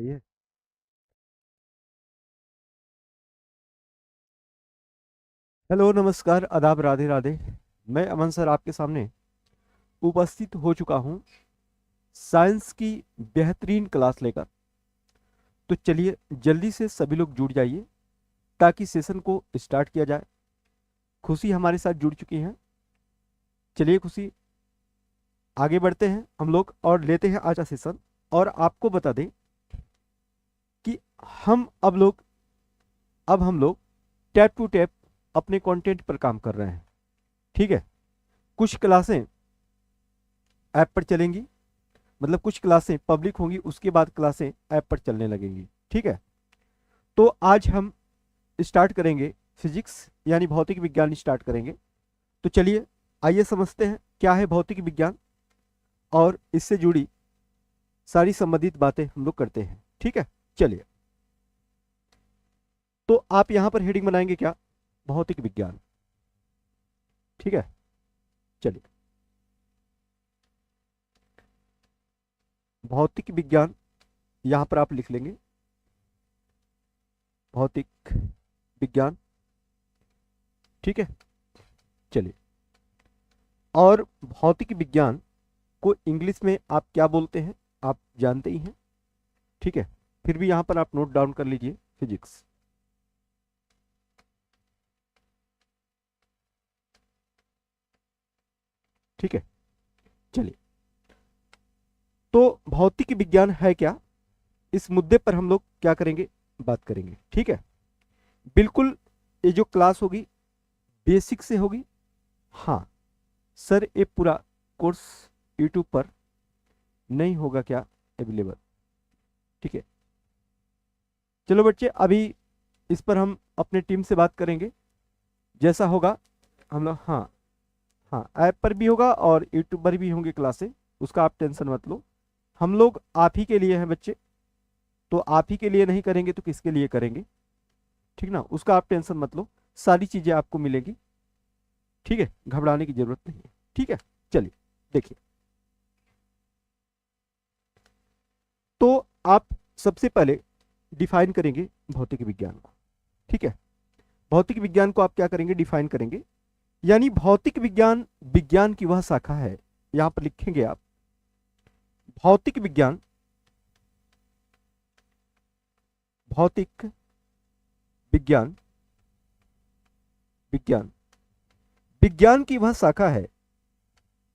सही है। हेलो, नमस्कार, आदाब, राधे राधे। मैं अमन सर आपके सामने उपस्थित हो चुका हूँ साइंस की बेहतरीन क्लास लेकर। तो चलिए जल्दी से सभी लोग जुड़ जाइए ताकि सेशन को स्टार्ट किया जाए। खुशी हमारे साथ जुड़ चुकी हैं। चलिए खुशी, आगे बढ़ते हैं हम लोग और लेते हैं आज का सेशन। और आपको बता दें कि हम अब हम लोग टैप टू टैप अपने कंटेंट पर काम कर रहे हैं। ठीक है। कुछ क्लासें ऐप पर चलेंगी, मतलब कुछ क्लासें पब्लिक होंगी, उसके बाद क्लासें ऐप पर चलने लगेंगी। ठीक है। तो आज हम स्टार्ट करेंगे फिजिक्स यानी भौतिक विज्ञान स्टार्ट करेंगे। तो चलिए आइए समझते हैं क्या है भौतिक विज्ञान और इससे जुड़ी सारी संबंधित बातें हम लोग करते हैं। ठीक है। चलिए, तो आप यहां पर हेडिंग बनाएंगे क्या? भौतिक विज्ञान। ठीक है। चलिए, भौतिक विज्ञान यहां पर आप लिख लेंगे, भौतिक विज्ञान। ठीक है। चलिए, और भौतिक विज्ञान को इंग्लिश में आप क्या बोलते हैं आप जानते ही हैं। ठीक है। फिर भी यहां पर आप नोट डाउन कर लीजिए, फिजिक्स। ठीक है। चलिए, तो भौतिक विज्ञान है क्या, इस मुद्दे पर हम लोग क्या करेंगे, बात करेंगे। ठीक है। बिल्कुल, ये जो क्लास होगी बेसिक से होगी। हाँ सर, ये पूरा कोर्स यूट्यूब पर नहीं होगा क्या अवेलेबल? ठीक है। चलो बच्चे, अभी इस पर हम अपने टीम से बात करेंगे। जैसा होगा हम लोग, हाँ हाँ, ऐप पर भी होगा और यूट्यूब पर भी होंगे क्लासें, उसका आप टेंशन मत लो। हम लोग आप ही के लिए हैं बच्चे, तो आप ही के लिए नहीं करेंगे तो किसके लिए करेंगे? ठीक ना, उसका आप टेंशन मत लो, सारी चीज़ें आपको मिलेगी। ठीक है, घबराने की जरूरत नहीं है। ठीक है। चलिए देखिए, तो आप सबसे पहले डिफाइन करेंगे भौतिक विज्ञान को। ठीक है। भौतिक विज्ञान को आप क्या करेंगे, डिफाइन करेंगे। यानी भौतिक विज्ञान विज्ञान की वह शाखा है, यहां पर लिखेंगे आप, भौतिक विज्ञान, भौतिक विज्ञान, विज्ञान, विज्ञान की वह शाखा है,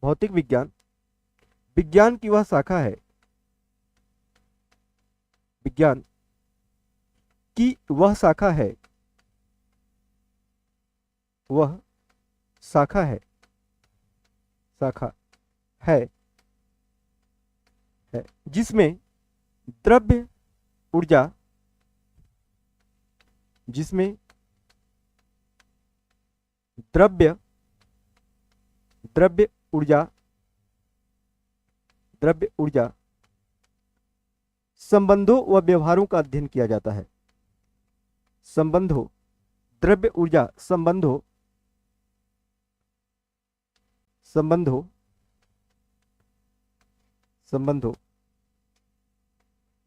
भौतिक विज्ञान विज्ञान की वह शाखा है, विज्ञान की वह शाखा है, वह शाखा है, शाखा है, है जिसमें द्रव्य ऊर्जा, जिसमें द्रव्य द्रव्य ऊर्जा, द्रव्य ऊर्जा संबंधों व व्यवहारों का अध्ययन किया जाता है। संबंधों, द्रव्य ऊर्जा संबंधों, संबंधों, संबंधों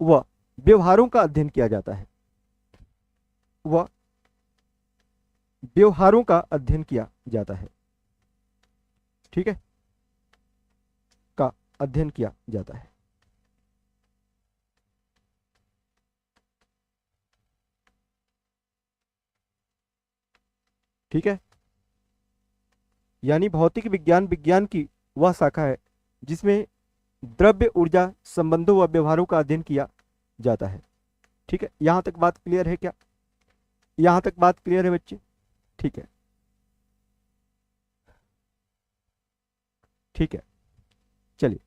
व व्यवहारों का अध्ययन किया जाता है, व व्यवहारों का अध्ययन किया जाता है। ठीक है, का अध्ययन किया जाता है। ठीक है। यानी भौतिक विज्ञान विज्ञान की वह शाखा है जिसमें द्रव्य ऊर्जा संबंधों व व्यवहारों का अध्ययन किया जाता है। ठीक है, यहां तक बात क्लियर है क्या? यहां तक बात क्लियर है बच्चे? ठीक है। ठीक है। चलिए,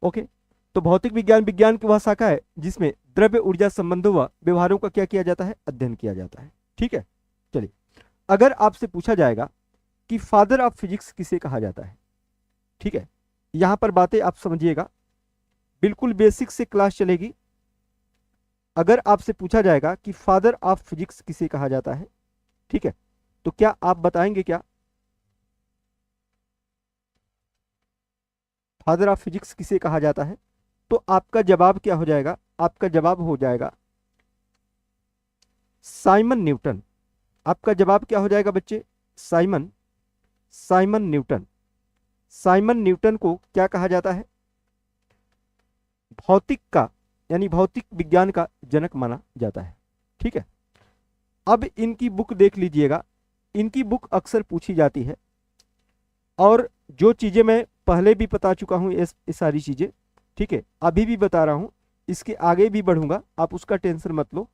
ओके। तो भौतिक विज्ञान विज्ञान की वह शाखा है जिसमें द्रव्य ऊर्जा संबंधों व व्यवहारों का क्या किया जाता है, अध्ययन किया जाता है। ठीक है। चलिए, अगर आपसे पूछा जाएगा कि फादर ऑफ फिजिक्स किसे कहा जाता है, ठीक है, यहां पर बातें आप समझिएगा, बिल्कुल बेसिक से क्लास चलेगी। अगर आपसे पूछा जाएगा कि फादर ऑफ फिजिक्स किसे कहा जाता है, ठीक है, तो क्या आप बताएंगे क्या? फादर ऑफ फिजिक्स किसे कहा जाता है? तो आपका जवाब क्या हो जाएगा? आपका जवाब हो जाएगा साइमन न्यूटन। आपका जवाब क्या हो जाएगा बच्चे? Simon Simon Newton. Simon Newton को क्या कहा जाता है? भौतिक का यानी भौतिक विज्ञान का जनक माना जाता है। ठीक है, अब इनकी बुक देख लीजिएगा। इनकी बुक अक्सर पूछी जाती है और जो चीज़ें मैं पहले भी बता चुका हूँ ये सारी चीज़ें, ठीक है, अभी भी बता रहा हूँ, इसके आगे भी बढ़ूंगा, आप उसका टेंशन मत लो।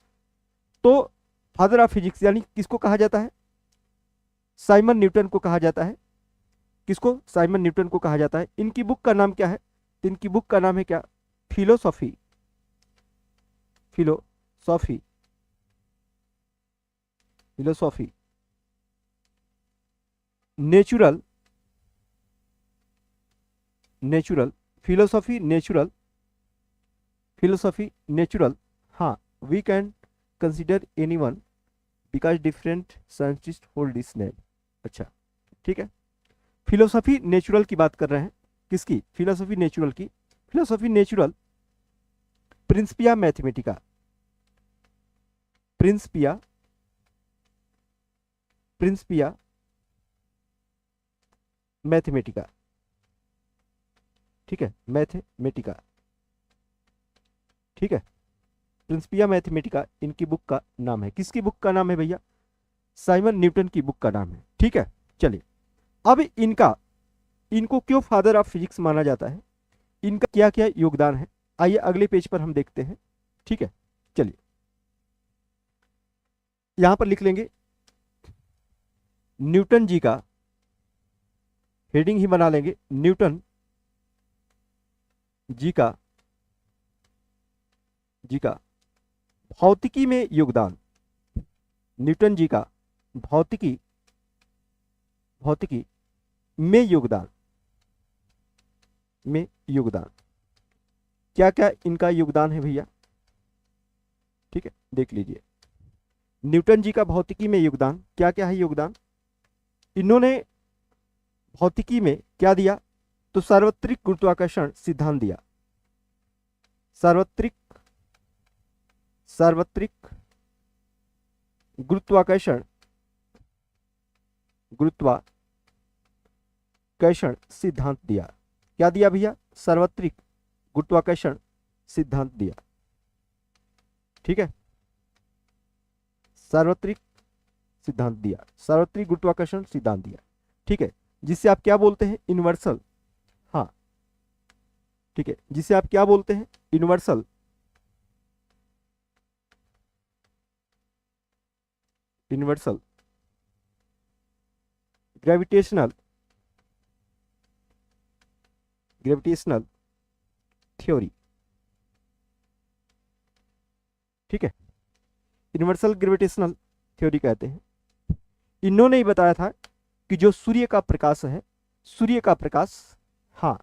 तो फादर ऑफ फिजिक्स यानी किसको कहा जाता है? साइमन न्यूटन को कहा जाता है। किसको? साइमन न्यूटन को कहा जाता है। इनकी बुक का नाम क्या है? तो इनकी बुक का नाम है क्या? Philosophy. Philosophy philosophy natural natural philosophy natural philosophy natural. हाँ, we can consider anyone because different scientist hold this name. अच्छा, ठीक है, फिलोसॉफी नेचुरल की बात कर रहे हैं। किसकी? फिलोसॉफी नेचुरल की। Philosophy natural Principia Mathematica. Principia Principia Mathematica. ठीक है, मैथमेटिका। ठीक है, प्रिंसिपिया मैथमेटिका इनकी बुक का नाम है। किसकी बुक का नाम है भैया? साइमन न्यूटन की बुक का नाम है। ठीक है, चलिए, अब इनको क्यों फादर ऑफ फिजिक्स माना जाता है, इनका क्या क्या योगदान है, आइए अगले पेज पर हम देखते हैं। ठीक है, चलिए यहां पर लिख लेंगे न्यूटन जी का, हेडिंग ही बना लेंगे न्यूटन जी का भौतिकी में योगदान। न्यूटन जी का भौतिकी भौतिकी में योगदान क्या क्या इनका योगदान है भैया? ठीक है, देख लीजिए न्यूटन जी का भौतिकी में योगदान क्या क्या है। योगदान, इन्होंने भौतिकी में क्या दिया? तो सार्वत्रिक गुरुत्वाकर्षण सिद्धांत दिया। सार्वत्रिक गुरुत्वाकर्षण सिद्धांत दिया। क्या दिया भैया? सार्वत्रिक गुरुत्वाकर्षण सिद्धांत दिया। ठीक है, सार्वत्रिक गुरुत्वाकर्षण सिद्धांत दिया। ठीक है, जिसे आप क्या बोलते हैं? यूनिवर्सल। हाँ, ठीक है, जिसे आप क्या बोलते हैं? Universal gravitational theory. ठीक है, यूनिवर्सल ग्रेविटेशनल थ्योरी कहते हैं। इन्होंने ही बताया था कि जो सूर्य का प्रकाश है, सूर्य का प्रकाश, हाँ,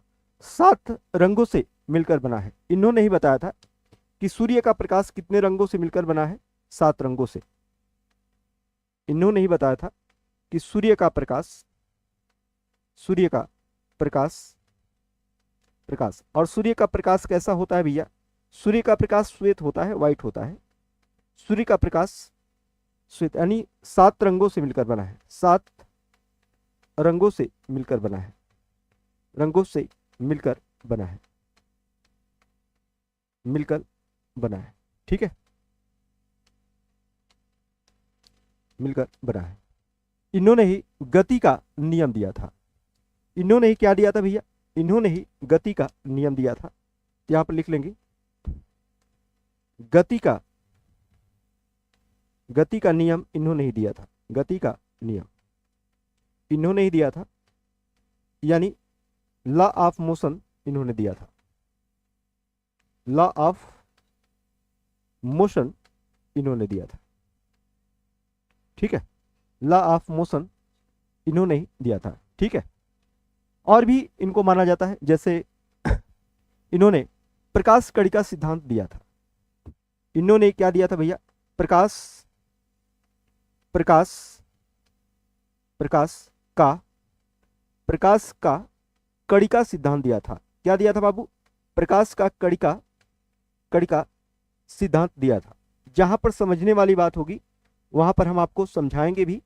7 रंगों से मिलकर बना है। इन्होंने ही बताया था कि सूर्य का प्रकाश कितने रंगों से मिलकर बना है? 7 रंगों से। इन्होंने ही बताया था कि सूर्य का प्रकाश और सूर्य का प्रकाश कैसा होता है भैया? सूर्य का प्रकाश श्वेत होता है, व्हाइट होता है। सूर्य का प्रकाश श्वेत यानी 7 रंगों से मिलकर बना है। 7 रंगों से मिलकर बना है। ठीक है, मिलकर बना है। इन्होंने ही गति का नियम दिया था। इन्होंने ही क्या दिया था भैया? इन्होंने ही गति का नियम दिया था। यहां पर लिख लेंगे गति का नियम इन्होंने ही दिया था। गति का नियम इन्होंने ही दिया था, यानी लॉ ऑफ मोशन इन्होंने दिया था। लॉ ऑफ मोशन इन्होंने दिया था। ठीक है, लॉ ऑफ मोशन इन्होंने ही दिया था। ठीक है, और भी इनको माना जाता है, जैसे इन्होंने प्रकाश कड़ी का सिद्धांत दिया था। इन्होंने क्या दिया था भैया? प्रकाश का कड़ी का सिद्धांत दिया था। क्या दिया था बाबू? प्रकाश का कड़ी का सिद्धांत दिया था। जहां पर समझने वाली बात होगी वहां पर हम आपको समझाएंगे भी,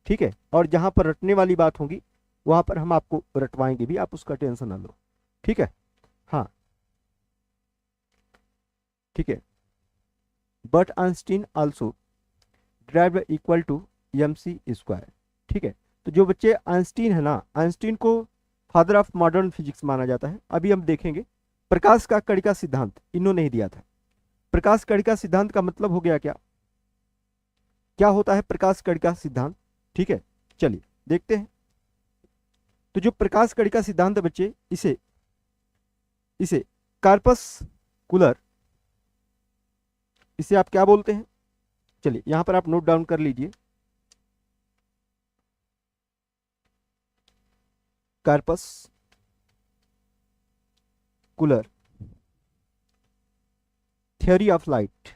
ठीक है, और जहां पर रटने वाली बात होगी वहां पर हम आपको रटवाएंगे भी, आप उसका टेंशन ना लो, ठीक है। हाँ ठीक है। But Einstein also derive equal to mc square, ठीक है। तो जो बच्चे आइंस्टीन है ना, आइंस्टीन को फादर ऑफ मॉडर्न फिजिक्स माना जाता है। अभी हम देखेंगे प्रकाश का कड़ी का सिद्धांत इन्होंने ही दिया था। प्रकाश कड़ी का सिद्धांत का मतलब हो गया क्या, क्या होता है प्रकाश कड़ी का सिद्धांत, ठीक है। चलिए देखते हैं। तो जो प्रकाश कड़ी का सिद्धांत है बच्चे, इसे इसे कार्पस्कुलर, इसे आप क्या बोलते हैं, चलिए यहां पर आप नोट डाउन कर लीजिए। Corpuscular theory of light,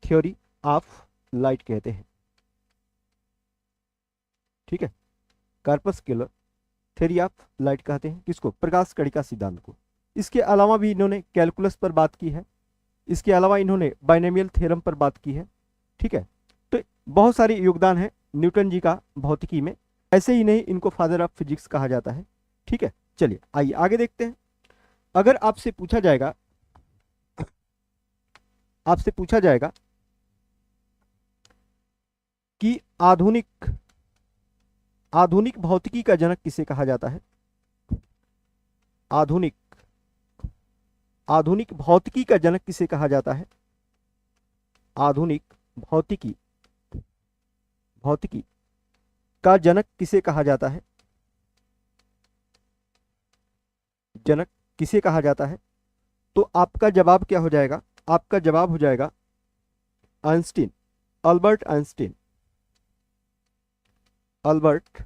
theory of light कहते हैं, ठीक है। कार्पस्कुलर थ्योरी ऑफ लाइट कहते हैं किसको, प्रकाश कड़ी का सिद्धांत को। इसके अलावा भी इन्होंने कैलकुलस पर बात की है, इसके अलावा इन्होंने बाइनोमियल थ्योरम पर बात की है, ठीक है। तो बहुत सारे योगदान है न्यूटन जी का भौतिकी में, ऐसे ही नहीं इनको फादर ऑफ फिजिक्स कहा जाता है, ठीक है। चलिए आइए आगे देखते हैं। अगर आपसे पूछा जाएगा, आपसे पूछा जाएगा कि आधुनिक आधुनिक भौतिकी का जनक किसे कहा जाता है, आधुनिक आधुनिक भौतिकी का जनक किसे कहा जाता है, आधुनिक भौतिकी भौतिकी का जनक किसे कहा जाता है, जनक किसे कहा जाता है। तो आपका जवाब क्या हो जाएगा, आपका जवाब हो जाएगा Einstein, Albert Einstein, Albert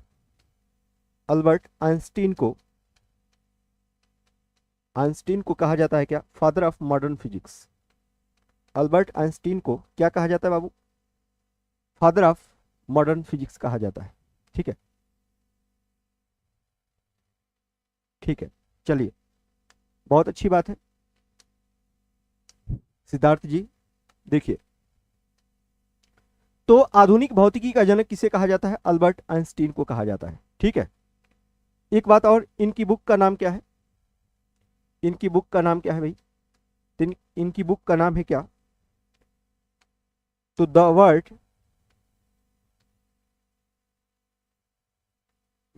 Einstein को कहा जाता है क्या, father of modern physics. Albert Einstein को क्या कहा जाता है बाबू, फादर ऑफ मॉडर्न फिजिक्स कहा जाता है, ठीक है। ठीक है चलिए, बहुत अच्छी बात है सिद्धार्थ जी। देखिए, तो आधुनिक भौतिकी का जनक किसे कहा जाता है, अल्बर्ट आइंस्टीन को कहा जाता है, ठीक है। एक बात और, इनकी बुक का नाम क्या है, इनकी बुक का नाम क्या है भाई, तो इनकी बुक का नाम है क्या, तो the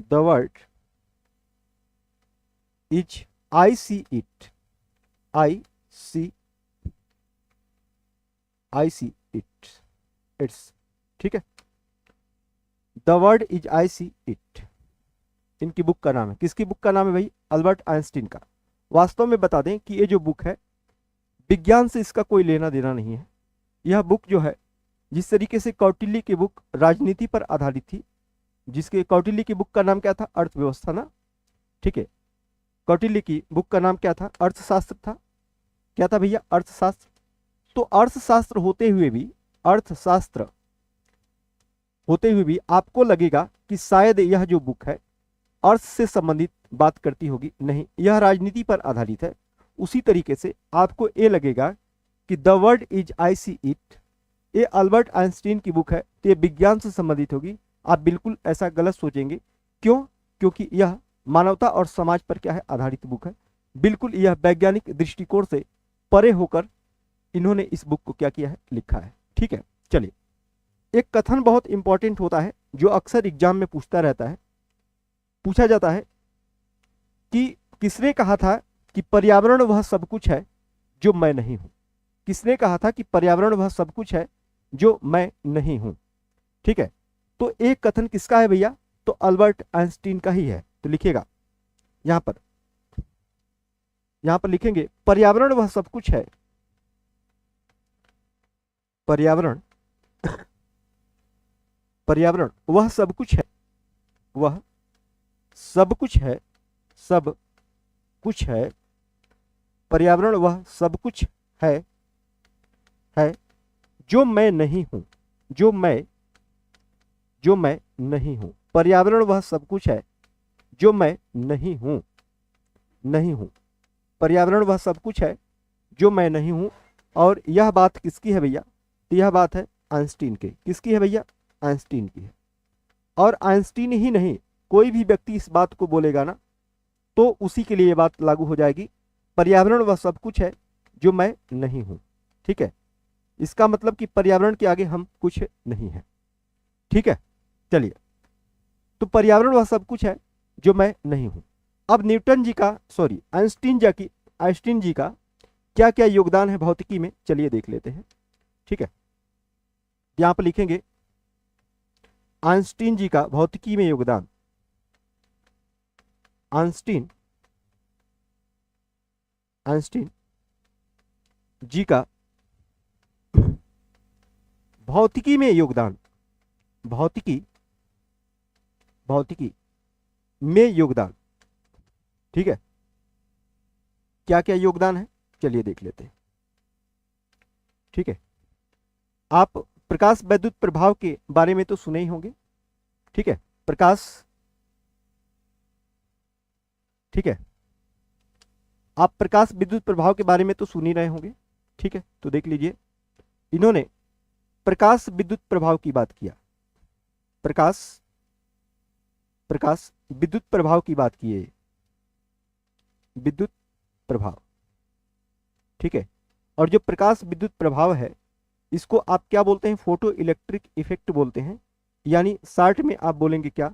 word is I see it, it's, ठीक है। The word is I see it, इनकी बुक का नाम है। किसकी बुक का नाम है भाई, अल्बर्ट आइंस्टीन का। वास्तव में बता दें कि ये जो बुक है विज्ञान से इसका कोई लेना देना नहीं है। यह बुक जो है, जिस तरीके से कौटिल्य की बुक राजनीति पर आधारित थी, जिसके कौटिल्य की बुक का नाम क्या था, अर्थव्यवस्था ना, ठीक है। कौटिल्य की बुक का नाम क्या था, अर्थशास्त्र था। क्या था भैया, अर्थशास्त्र। तो अर्थशास्त्र होते हुए भी, अर्थशास्त्र होते हुए भी आपको लगेगा कि शायद यह जो बुक है अर्थ से संबंधित बात करती होगी, नहीं, यह राजनीति पर आधारित है। उसी तरीके से आपको ये लगेगा कि the word is I see it, ये अल्बर्ट आइंस्टीन की बुक है तो ये विज्ञान से संबंधित होगी। आप बिल्कुल ऐसा गलत सोचेंगे। क्यों, क्योंकि यह मानवता और समाज पर क्या है, आधारित बुक है। बिल्कुल यह वैज्ञानिक दृष्टिकोण से परे होकर इन्होंने इस बुक को क्या किया है, लिखा है, ठीक है। चलिए, एक कथन बहुत इंपॉर्टेंट होता है जो अक्सर एग्जाम में पूछता रहता है, पूछा जाता है कि किसने कहा था कि पर्यावरण वह सब कुछ है जो मैं नहीं हूं, किसने कहा था कि पर्यावरण वह सब कुछ है जो मैं नहीं हूं, ठीक है। तो एक कथन किसका है भैया, तो अल्बर्ट आइंस्टीन का ही है। तो लिखिएगा यहां पर लिखेंगे पर्यावरण वह सब कुछ है, पर्यावरण पर्यावरण वह सब कुछ है, वह सब कुछ है, सब कुछ है, पर्यावरण वह सब कुछ है जो मैं नहीं हूं, जो मैं नहीं हूं। पर्यावरण वह सब कुछ है जो मैं नहीं हूं। नहीं हूं। पर्यावरण वह सब कुछ है जो मैं नहीं हूं। और यह बात किसकी है भैया? तो यह बात है आइंस्टीन की। किसकी है भैया? आइंस्टीन की है। और आइंस्टीन ही नहीं, कोई भी व्यक्ति इस बात को बोलेगा ना, तो उसी के लिए ये बात लागू हो जाएगी। पर्यावरण वह सब कुछ है जो मैं नहीं हूं। ठीक है, इसका मतलब कि पर्यावरण के आगे हम कुछ नहीं है। ठीक है, चलिए, तो पर्यावरण वह सब कुछ है जो मैं नहीं हूं। अब न्यूटन जी का, सॉरी, आइंस्टीन जी का क्या क्या योगदान है भौतिकी में, चलिए देख लेते हैं। ठीक है, यहां पर लिखेंगे आइंस्टीन जी का भौतिकी में योगदान। आइंस्टीन जी का भौतिकी में योगदान। भौतिकी में योगदान। ठीक है, क्या क्या योगदान है चलिए देख लेते हैं। ठीक है, आप प्रकाश वैद्युत प्रभाव के बारे में तो सुने ही होंगे। ठीक है, ठीक है, आप प्रकाश विद्युत प्रभाव के बारे में तो सुन ही रहे होंगे। ठीक है, तो देख लीजिए, इन्होंने प्रकाश विद्युत प्रभाव की बात किया। प्रकाश विद्युत प्रभाव की बात की है, विद्युत प्रभाव। ठीक है, और जो प्रकाश विद्युत प्रभाव है, इसको आप क्या बोलते हैं? फोटो इलेक्ट्रिक इफेक्ट बोलते हैं। यानी शॉर्ट में आप बोलेंगे क्या?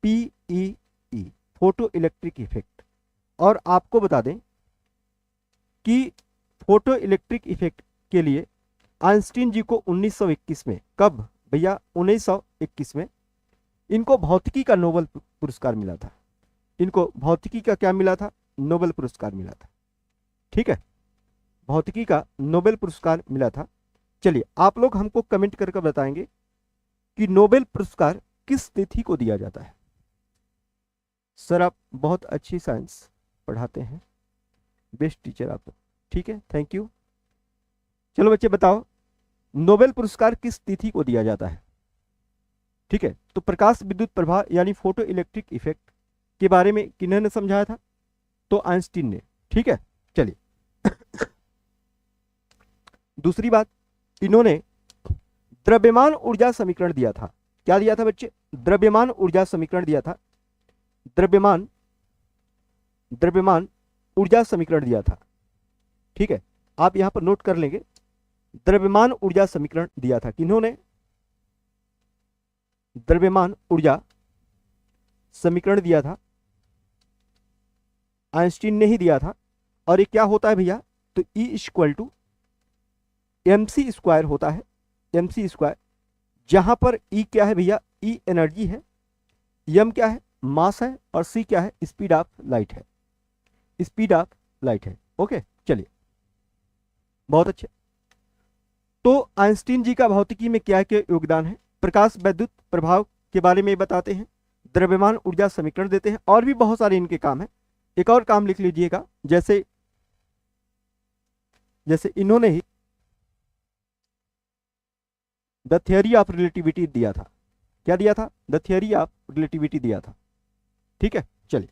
PEE, photo electric effect. और आपको बता दें कि फोटो इलेक्ट्रिक इफेक्ट के लिए आइंस्टीन जी को 1921 में, कब भैया? 1921 में इनको भौतिकी का नोबेल पुरस्कार मिला था। इनको भौतिकी का क्या मिला था? नोबेल पुरस्कार मिला था। ठीक है, भौतिकी का नोबेल पुरस्कार मिला था। चलिए, आप लोग हमको कमेंट करके बताएंगे कि नोबेल पुरस्कार किस तिथि को दिया जाता है। सर आप बहुत अच्छी साइंस पढ़ाते हैं, बेस्ट टीचर आप। ठीक है, थैंक यू। चलो बच्चे बताओ, नोबेल पुरस्कार किस तिथि को दिया जाता है? ठीक है, तो प्रकाश विद्युत प्रभाव यानी फोटो इलेक्ट्रिक इफेक्ट के बारे में किन्होंने समझाया था? तो आइंस्टीन ने। ठीक है, चलिए दूसरी बात, इन्होंने द्रव्यमान ऊर्जा समीकरण दिया था। क्या दिया था बच्चे? द्रव्यमान ऊर्जा समीकरण दिया था। द्रव्यमान ऊर्जा समीकरण दिया था। ठीक है, आप यहां पर नोट कर लेंगे, द्रव्यमान ऊर्जा समीकरण दिया था। किन्होंने? द्रव्यमान ऊर्जा समीकरण दिया था, आइंस्टीन ने ही दिया था। और ये क्या होता है भैया? तो E = mc स्क्वायर होता है, mc स्क्वायर। जहां पर E क्या है भैया? E एनर्जी है, m क्या है? मास है, और c क्या है? स्पीड ऑफ लाइट है। स्पीड ऑफ लाइट है। ओके, चलिए, बहुत अच्छे। तो आइंस्टीन जी का भौतिकी में क्या क्या योगदान है? प्रकाश वैद्युत प्रभाव के बारे में बताते हैं, द्रव्यमान ऊर्जा समीकरण देते हैं, और भी बहुत सारे इनके काम है। एक और काम लिख लीजिएगा, जैसे इन्होंने ही द थियरी ऑफ रिलेटिविटी दिया था। क्या दिया था? द थियरी ऑफ रिलेटिविटी दिया था। ठीक है, चलिए,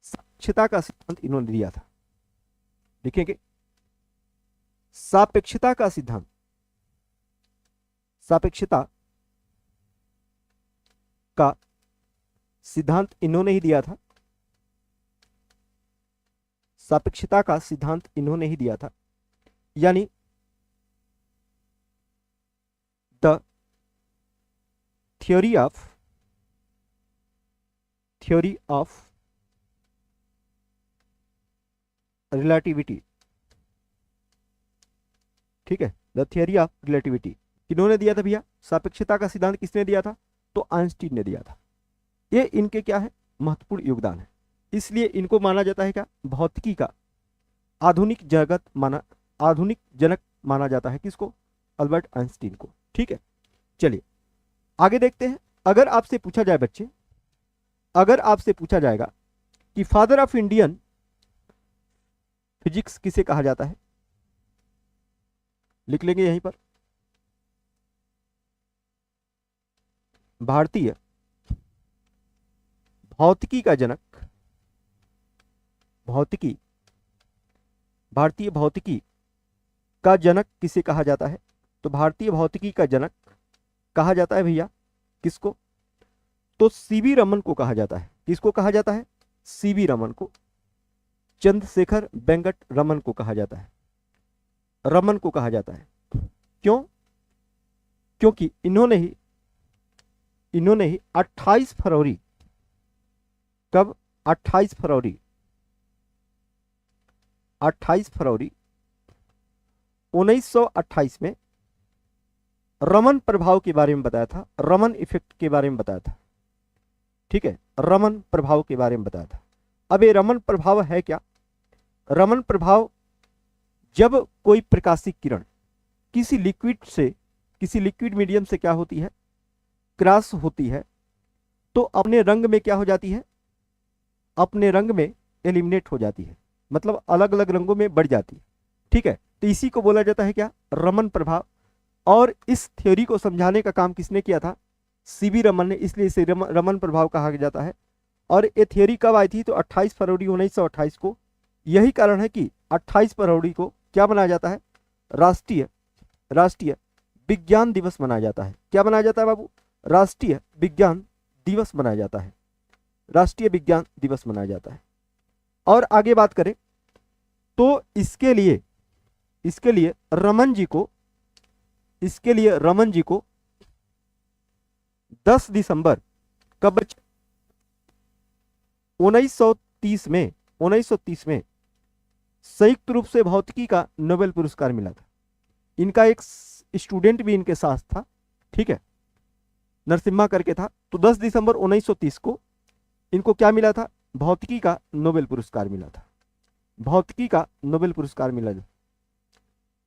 सापेक्षता का सिद्धांत इन्होंने दिया था। लिखेंगे सापेक्षता का सिद्धांत। सापेक्षता का सिद्धांत इन्होंने ही दिया था। सापेक्षता का सिद्धांत इन्होंने ही दिया था, यानी द थ्योरी ऑफ रिलेटिविटी। ठीक है, द थियरी ऑफ रिलेटिविटी किन्होंने दिया था भैया? सापेक्षता का सिद्धांत किसने दिया था? तो आइंस्टीन ने दिया था। ये इनके क्या है? महत्वपूर्ण योगदान है। इसलिए इनको माना जाता है क्या? भौतिकी का आधुनिक जनक माना जाता है। किसको? अल्बर्ट आइंस्टीन को। ठीक है, चलिए आगे देखते हैं। अगर आपसे पूछा जाए बच्चे, अगर आपसे पूछा जाएगा कि फादर ऑफ इंडियन फिजिक्स किसे कहा जाता है, लिख लेंगे यहीं पर, भारतीय भौतिकी का जनक, भौतिकी, भारतीय भौतिकी का जनक किसे कहा जाता है? तो भारतीय भौतिकी का जनक कहा जाता है भैया किसको? तो सीवी रमन को कहा जाता है। किसको कहा जाता है? सीवी रमन को। चंद्रशेखर वेंकट रमन को कहा जाता है। रमन को कहा जाता है। क्यों? क्योंकि इन्होंने ही 28 फरवरी, कब? 28 फरवरी 1928 में रमन प्रभाव के बारे में बताया था, रमन इफेक्ट के बारे में बताया था। ठीक है, रमन प्रभाव के बारे में बताया था। अब ये रमन प्रभाव है क्या? रमन प्रभाव, जब कोई प्रकाशिक किरण किसी लिक्विड मीडियम से क्या होती है? क्रॉस होती है, तो अपने रंग में क्या हो जाती है? अपने रंग में एलिमिनेट हो जाती है, मतलब अलग अलग रंगों में बढ़ जाती है। ठीक है, तो इसी को बोला जाता है क्या? रमन प्रभाव। और इस थ्योरी को समझाने का काम किसने किया था? सीवी रमन ने, इसलिए इसे रमन प्रभाव कहा जाता है। और ये थ्योरी कब आई थी? तो 28 फरवरी 1928 को। यही कारण है कि 28 फरवरी को क्या मनाया जाता है? राष्ट्रीय विज्ञान दिवस मनाया जाता है। क्या मनाया जाता है बाबू? राष्ट्रीय विज्ञान दिवस मनाया जाता है। राष्ट्रीय विज्ञान दिवस मनाया जाता है। और आगे बात करें तो इसके लिए रमन जी को 10 दिसंबर कब? 1930 में संयुक्त रूप से भौतिकी का नोबेल पुरस्कार मिला था। इनका एक स्टूडेंट भी इनके साथ था। ठीक है, नरसिम्हा करके था। तो 10 दिसंबर 1930 को इनको क्या मिला था? भौतिकी का नोबेल पुरस्कार मिला था। भौतिकी का नोबेल पुरस्कार मिला था।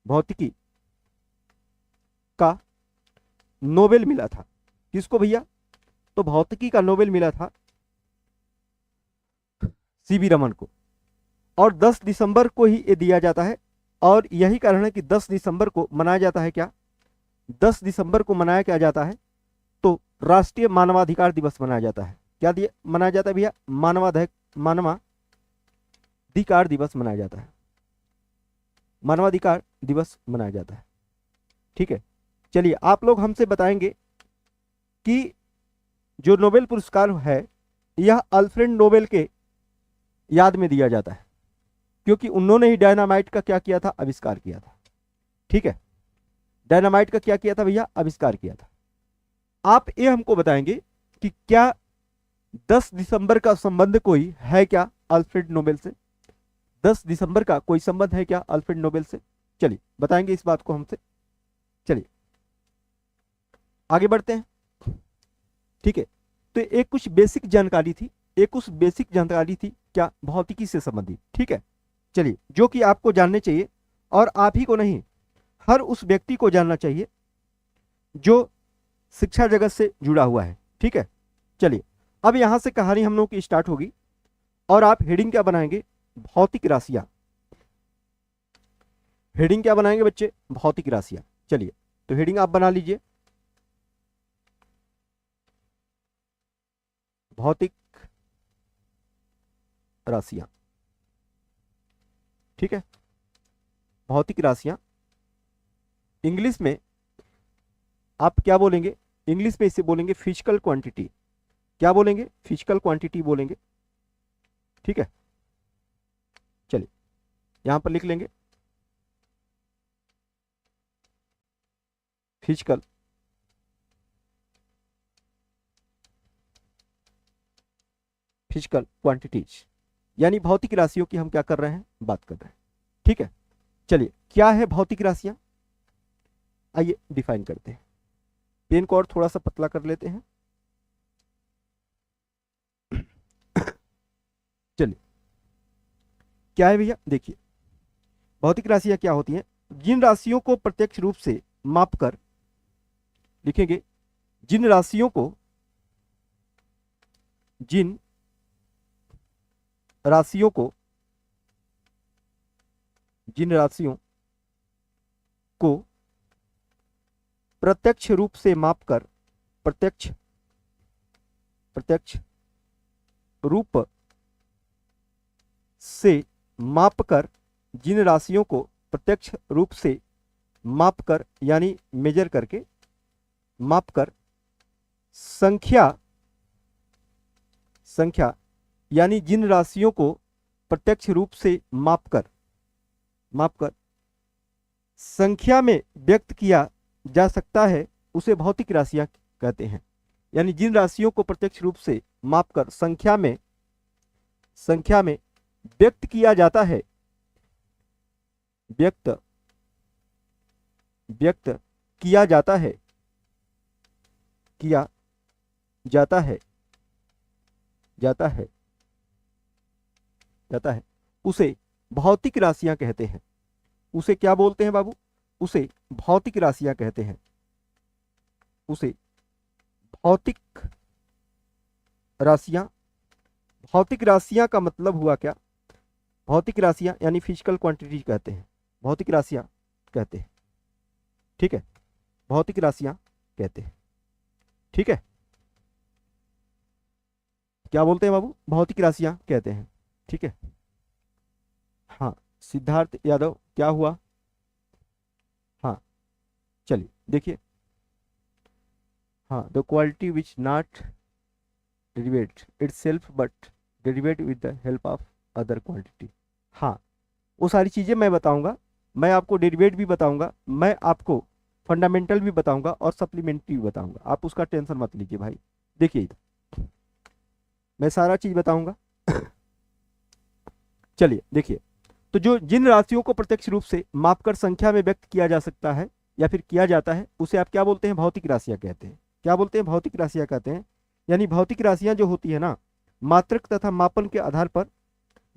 भौतिकी का नोबेल मिला था किसको भैया? तो भौतिकी का नोबेल मिला था सीवी रमन को। और 10 दिसंबर को ही ये दिया जाता है। और यही कारण है कि 10 दिसंबर को मनाया जाता है क्या? 10 दिसंबर को मनाया क्या जाता है? तो राष्ट्रीय मानवाधिकार दिवस मनाया जाता है। क्या मनाया जाता है भैया? मानवाधिकार दिवस मनाया जाता है। मानवाधिकार दिवस मनाया जाता है। ठीक है, चलिए आप लोग हमसे बताएंगे कि जो नोबेल पुरस्कार है यह अल्फ्रेड नोबेल के याद में दिया जाता है, क्योंकि उन्होंने ही डायनामाइट का क्या किया था? आविष्कार किया था। ठीक है, डायनामाइट का क्या किया था भैया? आविष्कार किया था। आप ये हमको बताएंगे कि क्या 10 दिसंबर का संबंध कोई है क्या अल्फ्रेड नोबेल से? 10 दिसंबर का कोई संबंध है क्या अल्फ्रेड नोबेल से? चलिए बताएंगे इस बात को हमसे। चलिए आगे बढ़ते हैं। ठीक है, तो एक कुछ बेसिक जानकारी थी, क्या? भौतिकी से संबंधित। ठीक है, चलिए, जो कि आपको जानने चाहिए, और आप ही को नहीं, हर उस व्यक्ति को जानना चाहिए जो शिक्षा जगत से जुड़ा हुआ है। ठीक है, चलिए अब यहां से कहानी हम लोगों की स्टार्ट होगी। और आप हेडिंग क्या बनाएंगे? भौतिक राशियां। हेडिंग क्या बनाएंगे बच्चे? भौतिक राशियां। चलिए तो हेडिंग आप बना लीजिए, भौतिक राशियां। ठीक है, भौतिक राशियां। इंग्लिश में आप क्या बोलेंगे? इंग्लिश में इसे बोलेंगे फिजिकल क्वांटिटी। क्या बोलेंगे? फिजिकल क्वांटिटी बोलेंगे। ठीक है, चलिए यहां पर लिख लेंगे फिजिकल क्वांटिटीज, यानी भौतिक राशियों की हम क्या कर रहे हैं? बात कर रहे हैं। ठीक है, चलिए क्या है भौतिक राशियां? आइए डिफाइन करते हैं। पेन को और थोड़ा सा पतला कर लेते हैं। चलिए क्या है भैया? देखिए भौतिक राशियां क्या होती हैं? जिन राशियों को प्रत्यक्ष रूप से मापकर लिखेंगे, जिन राशियों को प्रत्यक्ष रूप से मापकर, प्रत्यक्ष रूप से मापकर, जिन राशियों को प्रत्यक्ष रूप से मापकर यानी मेजर करके, मापकर संख्या यानी जिन राशियों को प्रत्यक्ष रूप से मापकर संख्या में व्यक्त किया जा सकता है, उसे भौतिक राशियां कहते हैं। यानी जिन राशियों को प्रत्यक्ष रूप से मापकर संख्या में व्यक्त किया जाता है, व्यक्त किया जाता है उसे भौतिक राशियां कहते हैं। उसे क्या बोलते हैं बाबू? उसे भौतिक राशियां कहते हैं। उसे भौतिक राशियां का मतलब हुआ क्या? भौतिक राशियां यानी फिजिकल क्वांटिटी कहते हैं, भौतिक राशियां कहते हैं। ठीक है, भौतिक राशियां कहते हैं। ठीक है, क्या बोलते हैं बाबू? भौतिक राशियां कहते हैं। ठीक है, हाँ सिद्धार्थ यादव क्या हुआ? हाँ चलिए देखिए, हाँ the quality which not derivative itself but derivative with the help of other quantity. हाँ वो सारी चीज़ें मैं बताऊंगा, मैं आपको डेरिवेट भी बताऊंगा, मैं आपको फंडामेंटल भी बताऊंगा और सप्लीमेंट्री भी बताऊंगा, आप उसका टेंशन मत लीजिए भाई। देखिए इधर मैं सारा चीज बताऊंगा। चलिए देखिए, तो जो जिन राशियों को प्रत्यक्ष रूप से मापकर संख्या में व्यक्त किया जा सकता है या फिर किया जाता है, उसे आप क्या बोलते हैं? भौतिक राशियां कहते हैं। क्या बोलते हैं? भौतिक राशियां कहते हैं। यानी भौतिक राशियां जो होती है ना, मात्रक तथा मापन के आधार पर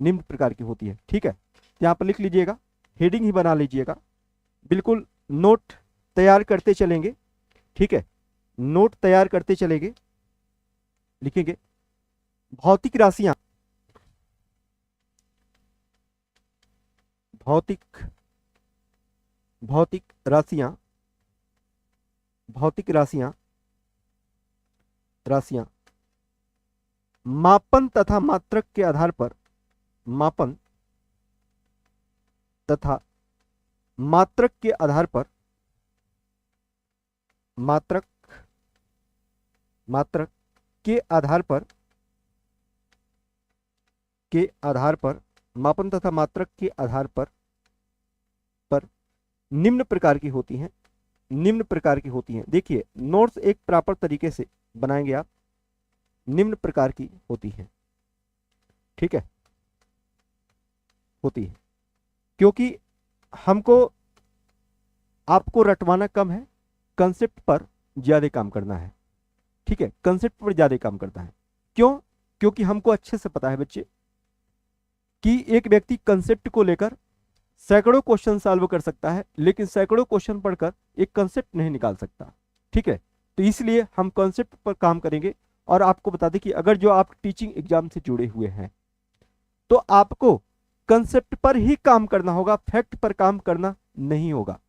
निम्न प्रकार की होती है। ठीक है, यहाँ पर लिख लीजिएगा, हेडिंग ही बना लीजिएगा, बिल्कुल नोट तैयार करते चलेंगे। ठीक है, नोट तैयार करते चलेंगे, लिखेंगे भौतिक राशियां, भौतिक राशियां मापन तथा मात्रक के आधार पर, मापन तथा मात्रक के आधार पर, मात्रक के आधार पर मापन तथा मात्रक के आधार पर निम्न प्रकार की होती हैं। निम्न प्रकार की होती हैं। देखिए नोट्स एक प्रॉपर तरीके से बनाएंगे आप, निम्न प्रकार की होती हैं। ठीक है, होती है, क्योंकि हमको आपको रटवाना कम है, कंसेप्ट पर ज्यादा काम करना है। ठीक है, कंसेप्ट पर ज्यादा काम करता है। क्यों? क्योंकि हमको अच्छे से पता है बच्चे कि एक व्यक्ति कंसेप्ट को लेकर सैकड़ों क्वेश्चन सॉल्व कर सकता है, लेकिन सैकड़ों क्वेश्चन पढ़कर एक कंसेप्ट नहीं निकाल सकता। ठीक है, तो इसलिए हम कंसेप्ट पर काम करेंगे। और आपको बता दें कि अगर जो आप टीचिंग एग्जाम से जुड़े हुए हैं तो आपको कंसेप्ट पर ही काम करना होगा, फैक्ट पर काम करना नहीं होगा,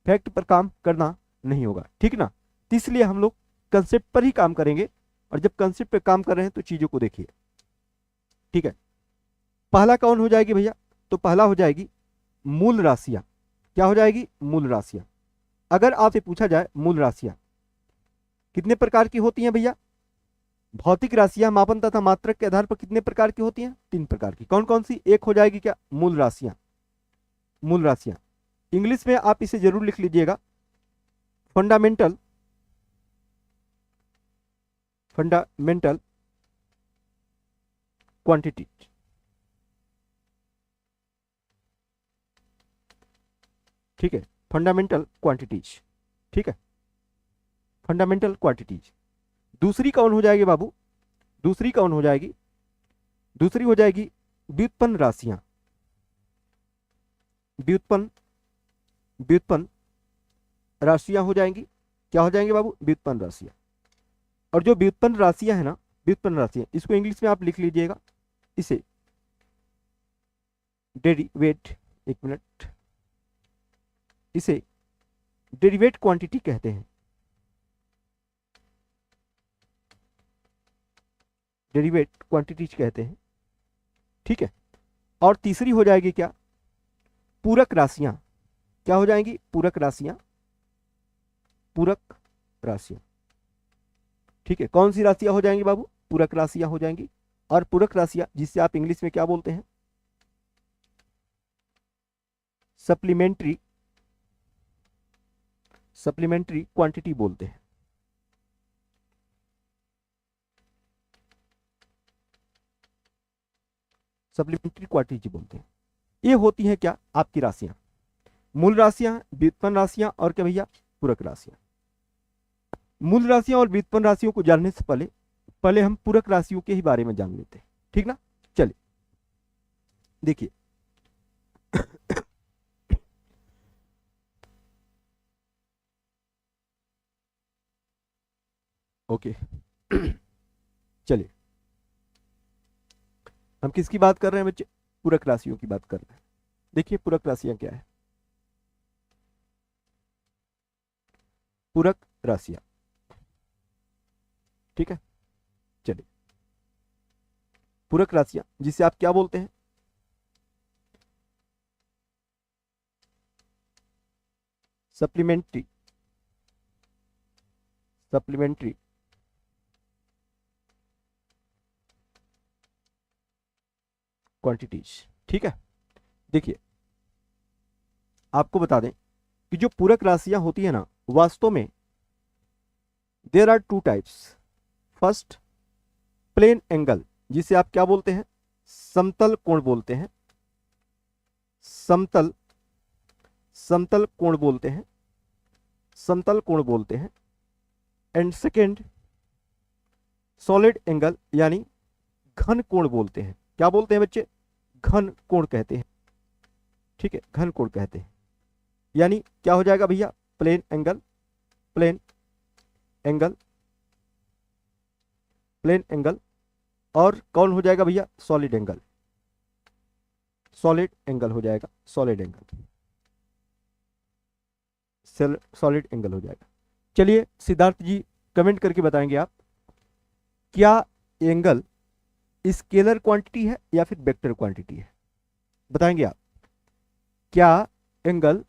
फैक्ट पर काम करना नहीं होगा। ठीक ना, तो इसलिए हम लोग कंसेप्ट पर ही काम करेंगे। और जब कंसेप्ट पर काम कर रहे हैं तो चीजों को देखिए। ठीक है, पहला कौन हो जाएगी भैया? तो पहला हो जाएगी मूल राशियां। क्या हो जाएगी? मूल राशियां। अगर आपसे पूछा जाए मूल राशियां कितने प्रकार की होती हैं भैया? भौतिक राशियां मापन तथा मात्रक के आधार पर कितने प्रकार की होती हैं? 3 प्रकार की। कौन कौन सी? एक हो जाएगी क्या? मूल राशियां। मूल राशियां इंग्लिश में आप इसे जरूर लिख लीजिएगा, फंडामेंटल क्वांटिटी। ठीक है, फंडामेंटल क्वांटिटीज। ठीक है, फंडामेंटल क्वांटिटीज। दूसरी कौन हो जाएगी बाबू? दूसरी कौन हो जाएगी? दूसरी हो जाएगी व्युत्पन्न राशियां। व्युत्पन्न राशियां हो जाएंगी। क्या हो जाएंगे बाबू? व्युत्पन्न राशियां। और जो व्युत्पन्न राशियां है ना, व्युत्पन्न राशियां, इसको इंग्लिश में आप लिख लीजिएगा, इसे डेरिवेट, एक मिनट, इसे डेरिवेट क्वांटिटी कहते हैं। डेरिवेट क्वांटिटीज कहते हैं, ठीक है। और तीसरी हो जाएगी क्या, पूरक राशियां। क्या हो जाएंगी, पूरक राशियां, पूरक राशियां, ठीक है। कौन सी राशियां हो जाएंगी बाबू, पूरक राशियां हो जाएंगी। और पूरक राशियां जिससे आप इंग्लिश में क्या बोलते हैं, सप्लीमेंट्री, सप्लीमेंट्री क्वांटिटी बोलते हैं। सप्लीमेंट्री क्वांटिटी बोलते हैं। ये होती हैं क्या, आपकी राशियां, मूल राशियां, व्युत्पन्न राशियां और क्या भैया, पूरक राशियां। मूल राशियां और व्युत्पन्न राशियों को जानने से पहले पहले हम पूरक राशियों के ही बारे में जान लेते हैं, ठीक ना। चलिए देखिए ओके चलिए हम किसकी बात कर रहे हैं बच्चे, पूरक राशियों की बात कर रहे हैं। देखिए पूरक राशियां क्या है, पूरक राशियां, ठीक है। चलिए पूरक राशियां जिसे आप क्या बोलते हैं, सप्लीमेंट्री, सप्लीमेंट्री क्वांटिटीज, ठीक है। देखिए आपको बता दें कि जो पूरक राशियां होती है ना, वास्तव में there are two types. First plane angle, जिसे आप क्या बोलते हैं, समतल कोण बोलते हैं, समतल, समतल कोण बोलते हैं, समतल कोण बोलते हैं। एंड सेकेंड सॉलिड एंगल, यानी घन कोण बोलते हैं। क्या बोलते हैं बच्चे, घन कोण कहते हैं, ठीक है, घन कोण कहते हैं। यानी क्या हो जाएगा भैया, plane angle, plane angle, plane angle. और कौन हो जाएगा भैया, सॉलिड एंगल, सॉलिड एंगल हो जाएगा, सॉलिड एंगल, सॉलिड एंगल हो जाएगा। चलिए सिद्धार्थ जी कमेंट करके बताएंगे आप, क्या एंगल स्केलर क्वांटिटी है या फिर वेक्टर क्वांटिटी है, बताएंगे आप। क्या एंगल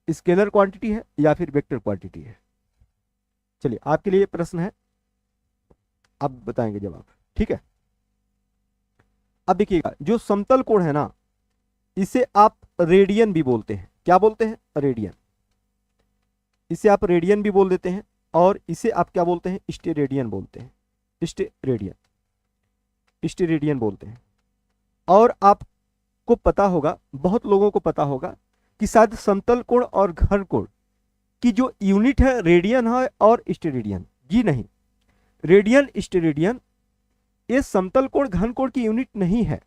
स्केलर क्वांटिटी है या फिर वेक्टर क्वांटिटी है। चलिए आपके लिए प्रश्न है, आप बताएंगे जवाब, ठीक है। अब देखिएगा जो समतल कोण है ना, इसे आप रेडियन भी बोलते हैं। क्या बोलते हैं, रेडियन। इसे आप रेडियन भी बोल देते हैं, और इसे आप क्या बोलते हैं, स्टेरेडियन बोलते हैं, स्टेरेडियन, स्टेरेडियन बोलते हैं। और आपको पता होगा, बहुत लोगों को पता होगा कि शायद समतल कोण और घन कोण की जो यूनिट है रेडियन है और स्टेरेडियन। जी नहीं, रेडियन स्टेरेडियन ये समतल कोण घन कोण की यूनिट नहीं है।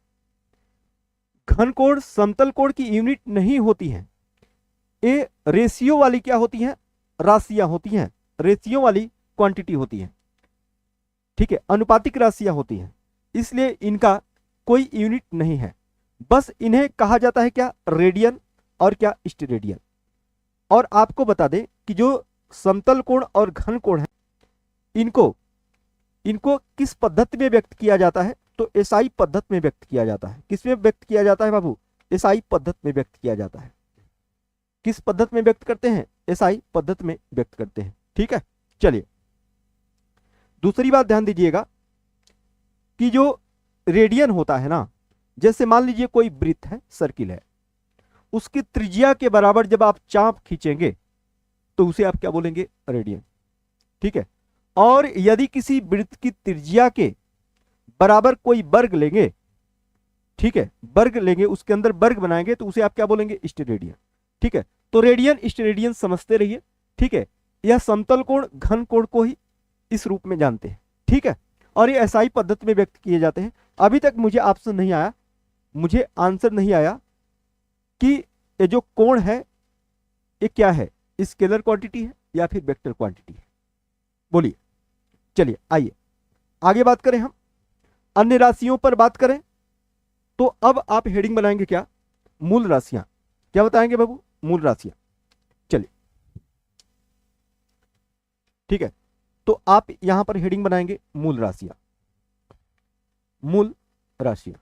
घन कोण समतल कोण की यूनिट नहीं होती है। ये रेशियो वाली क्या होती हैं, राशियां होती हैं, रेशियो वाली क्वांटिटी होती है, ठीक है, अनुपातिक राशियां होती हैं। इसलिए इनका कोई यूनिट नहीं है, बस इन्हें कहा जाता है क्या, रेडियन और क्या, स्टेरेडियन। और आपको बता दें कि जो समतल कोण और घन कोण है, इनको किस पद्धति में व्यक्त किया जाता है, तो एसआई पद्धति में व्यक्त किया जाता है। किस में व्यक्त किया जाता है बाबू, एसआई पद्धति में व्यक्त किया जाता है। किस पद्धति में व्यक्त करते हैं, एसआई पद्धति में व्यक्त करते हैं, ठीक है। चलिए दूसरी बात ध्यान दीजिएगा कि जो रेडियन होता है ना, जैसे मान लीजिए कोई वृत्त है, सर्किल है, उसकी त्रिज्या के बराबर जब आप चाप खींचेंगे तो उसे आप क्या बोलेंगे, रेडियन, ठीक है। और यदि किसी वृत्त की त्रिज्या के बराबर कोई वर्ग लेंगे, ठीक है, वर्ग लेंगे, उसके अंदर वर्ग बनाएंगे, तो उसे आप क्या बोलेंगे, स्टेरेडियन, ठीक है। तो रेडियन स्टेरेडियन समझते रहिए, ठीक है। यह समतल कोण घन कोण को ही इस रूप में जानते हैं, ठीक है। और ये एसआई पद्धति में व्यक्त किए जाते हैं। अभी तक मुझे ऑप्शन नहीं आया, मुझे आंसर नहीं आया कि ये जो कोण है ये क्या है, स्केलर क्वांटिटी है या फिर वेक्टर क्वांटिटी है, बोलिए। चलिए आइए आगे बात करें, हम अन्य राशियों पर बात करें। तो अब आप हेडिंग बनाएंगे क्या, मूल राशियां। क्या बताएंगे बाबू, मूल राशियां। चलिए ठीक है, तो आप यहां पर हेडिंग बनाएंगे मूल राशियां। मूल राशियां।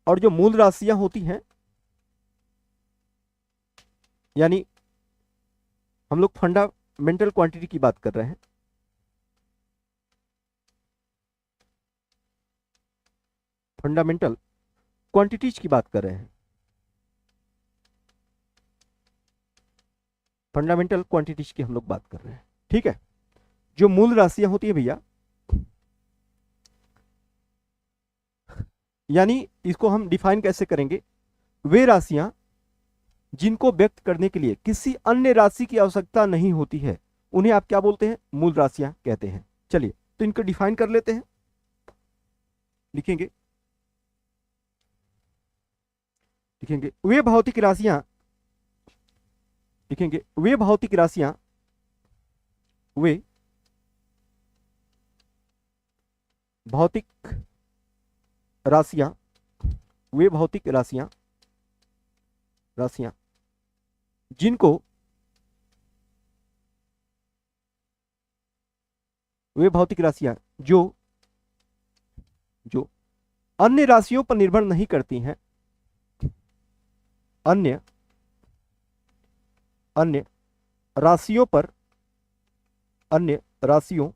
और जो मूल राशियां होती हैं, यानी हम लोग फंडामेंटल क्वांटिटी की बात कर रहे हैं, फंडामेंटल क्वांटिटीज की बात कर रहे हैं, फंडामेंटल क्वांटिटीज की हम लोग बात कर रहे हैं। ठीक है, जो मूल राशियां होती है भैया, यानी इसको हम डिफाइन कैसे करेंगे, वे राशियां जिनको व्यक्त करने के लिए किसी अन्य राशि की आवश्यकता नहीं होती है, उन्हें आप क्या बोलते हैं, मूल राशियां कहते हैं। चलिए तो इनको डिफाइन कर लेते हैं, लिखेंगे लिखेंगे वे भौतिक राशियां, लिखेंगे वे भौतिक राशियां, वे भौतिक राशियां, वे भौतिक राशियां, राशियां जिनको, वे भौतिक राशियां जो जो अन्य राशियों पर निर्भर नहीं करती हैं, अन्य अन्य राशियों पर, अन्य राशियों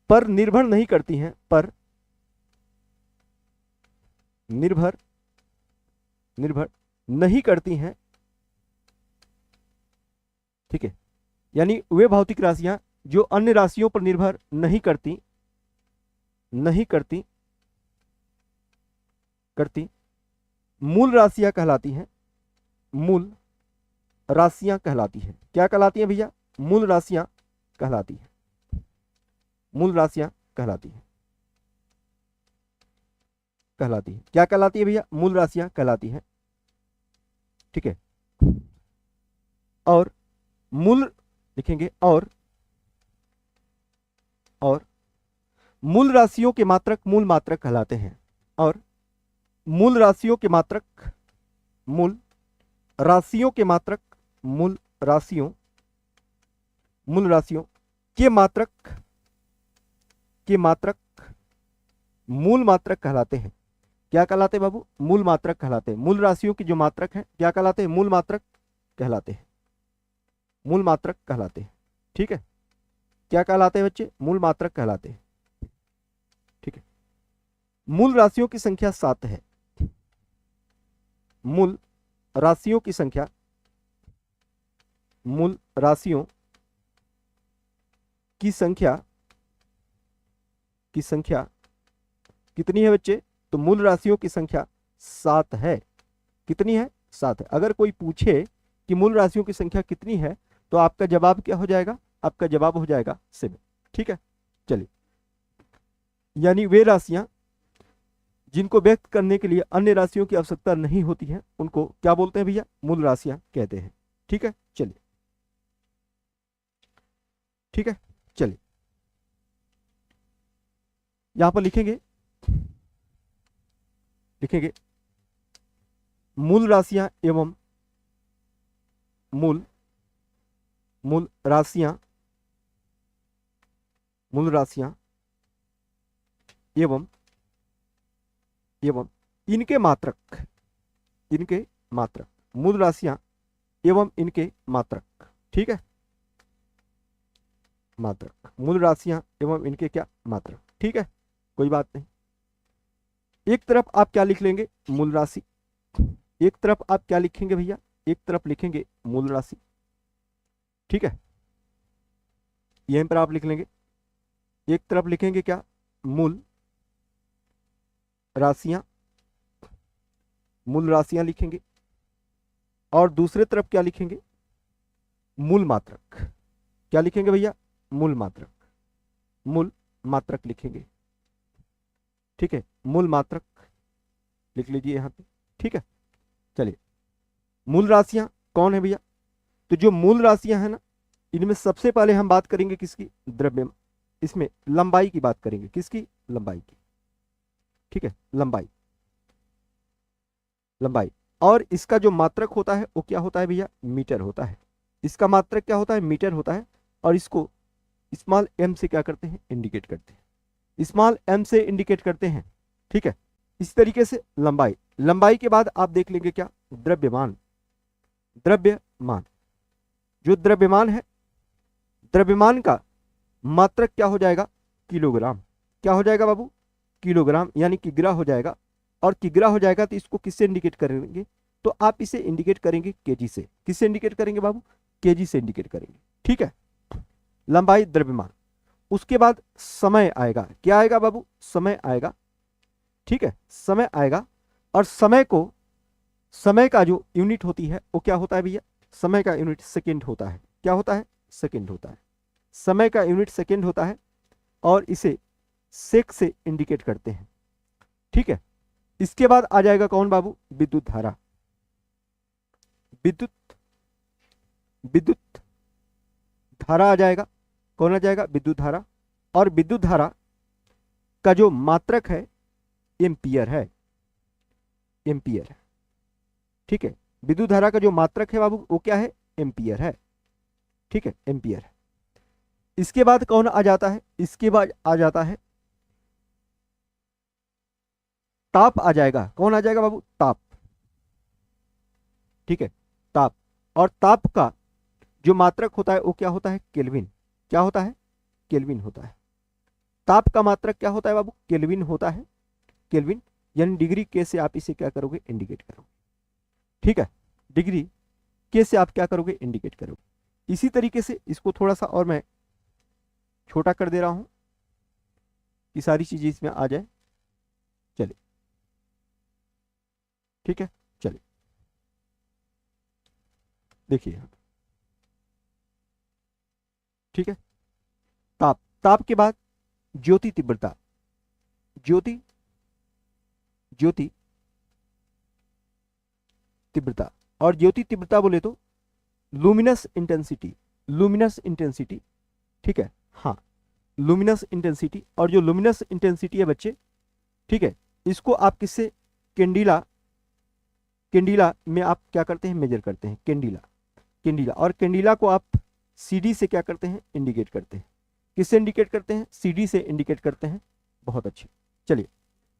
पर निर्भर नहीं करती हैं, पर निर्भर निर्भर नहीं करती हैं। ठीक है, यानी वे भौतिक राशियां जो अन्य राशियों पर निर्भर नहीं करती, नहीं करती करती मूल राशियां कहलाती हैं, मूल राशियां कहलाती हैं। क्या कहलाती हैं भैया, मूल राशियां कहलाती हैं, मूल राशियां कहलाती हैं, कहलाती है। क्या कहलाती है भैया, मूल राशियां कहलाती हैं। ठीक है, और मूल, लिखेंगे और मूल राशियों के मात्रक मूल मात्रक कहलाते हैं, और मूल राशियों के मात्रक, मूल राशियों के मात्रक, मूल राशियों, मूल राशियों के मात्रक, के मात्रक मूल मात्रक कहलाते हैं। क्या कहलाते हैं बाबू, मूल मात्रक कहलाते हैं। मूल राशियों की जो मात्रक है क्या कहलाते हैं, मूल मात्रक कहलाते हैं, मूल मात्रक कहलाते हैं। ठीक है, क्या कहलाते हैं बच्चे, मूल मात्रक कहलाते हैं। ठीक है, मूल राशियों की संख्या 7 है, मूल राशियों की संख्या, मूल राशियों की संख्या, की संख्या कितनी है बच्चे, तो मूल राशियों की संख्या 7 है। कितनी है, 7 है। अगर कोई पूछे कि मूल राशियों की संख्या कितनी है, तो आपका जवाब क्या हो जाएगा, आपका जवाब हो जाएगा 7। ठीक है, चलिए, यानी वे राशियां जिनको व्यक्त करने के लिए अन्य राशियों की आवश्यकता नहीं होती है, उनको क्या बोलते हैं भैया, मूल राशियां कहते हैं। ठीक है, चलिए, ठीक है, चलिए यहां पर लिखेंगे, लिखेंगे मूल राशियां एवं मूल मूल राशियां, मूल राशियां एवं एवं इनके मात्रक, इनके मात्रक, मूल राशियां एवं इनके मात्रक। ठीक है, मात्रक, मूल राशियां एवं इनके क्या, मात्रक। ठीक है, कोई बात नहीं। एक तरफ आप क्या लिख लेंगे, मूल राशि, एक तरफ आप क्या लिखेंगे भैया, एक तरफ लिखेंगे मूल राशि। ठीक है, यहीं पर आप लिख लेंगे, एक तरफ लिखेंगे क्या, मूल राशियां, मूल राशियां लिखेंगे, और दूसरे तरफ क्या लिखेंगे, मूल मात्रक। क्या लिखेंगे भैया, मूल मात्रक, मूल मात्रक लिखेंगे। ठीक है, मूल मात्रक लिख लीजिए यहां पे। ठीक है, चलिए, मूल राशियां कौन है भैया, तो जो मूल राशियां हैं ना, इनमें सबसे पहले हम बात करेंगे किसकी, द्रव्य, इसमें लंबाई की बात करेंगे, किसकी, लंबाई की। ठीक है, लंबाई, लंबाई, और इसका जो मात्रक होता है वो क्या होता है भैया, मीटर होता है। इसका मात्रक क्या होता है, मीटर होता है, और इसको स्मॉल m से क्या करते हैं, इंडिकेट करते हैं। स्मॉल m से इंडिकेट करते हैं। ठीक है, इस तरीके से लंबाई, लंबाई के बाद आप देख लेंगे क्या, द्रव्यमान। द्रव्यमान, जो द्रव्यमान है, द्रव्यमान का मात्रक क्या हो जाएगा, किलोग्राम। क्या हो जाएगा बाबू, किलोग्राम, यानी किग्रा हो जाएगा। और किग्रा हो जाएगा तो इसको किससे इंडिकेट करेंगे, तो आप इसे इंडिकेट करेंगे केजी से। किससे इंडिकेट करेंगे बाबू, केजी से इंडिकेट करेंगे। ठीक है, लंबाई, द्रव्यमान। उसके बाद समय आएगा, क्या आएगा बाबू, समय आएगा। ठीक है, समय आएगा। और समय को, समय का जो यूनिट होती है वो क्या होता है भैया, समय का यूनिट सेकंड होता है। क्या होता है, सेकंड होता है। समय का यूनिट सेकंड होता है और इसे सेक से इंडिकेट करते हैं। ठीक है, इसके बाद आ जाएगा कौन बाबू, विद्युत धारा। विद्युत धारा आ जाएगा, कौन आ जाएगा, विद्युत धारा। और विद्युत धारा का जो मात्रक है एम्पियर है, एम्पियर है। ठीक है, विद्युत धारा का जो मात्रक है बाबू वो क्या है, एम्पियर है। ठीक है, एम्पियर है। इसके बाद कौन आ जाता है, इसके बाद आ जाता है ताप आ जाएगा। कौन आ जाएगा बाबू, ताप। ठीक है, ताप। और ताप का जो मात्रक होता है वो क्या होता है, केल्विन। क्या होता है, केल्विन होता है। ताप का मात्रक क्या होता है बाबू, केल्विन होता है। केल्विन, यानी डिग्री के से आप इसे क्या करोगे, इंडिकेट करोगे। ठीक है, डिग्री के से आप क्या करोगे, इंडिकेट करोगे। इसी तरीके से इसको थोड़ा सा और मैं छोटा कर दे रहा हूं कि सारी चीजें इसमें आ जाए। चलिए, ठीक है, चलिए देखिए यहां। ठीक है, ताप, ताप के बाद ज्योति तीव्रता। ज्योति, ज्योति तीव्रता। और ज्योति तीव्रता बोले तो लुमिनस इंटेंसिटी, लुमिनस इंटेंसिटी। ठीक है, हाँ, लुमिनस इंटेंसिटी। और जो लुमिनस इंटेंसिटी है बच्चे, ठीक है, इसको आप किससे, कैंडिला, कैंडिला में आप क्या करते हैं, मेजर करते हैं, कैंडिला, कैंडिला। और कैंडिला को आप सीडी से क्या करते हैं, इंडिकेट करते हैं। किससे इंडिकेट करते हैं, सीडी से इंडिकेट करते हैं। बहुत अच्छे। चलिए,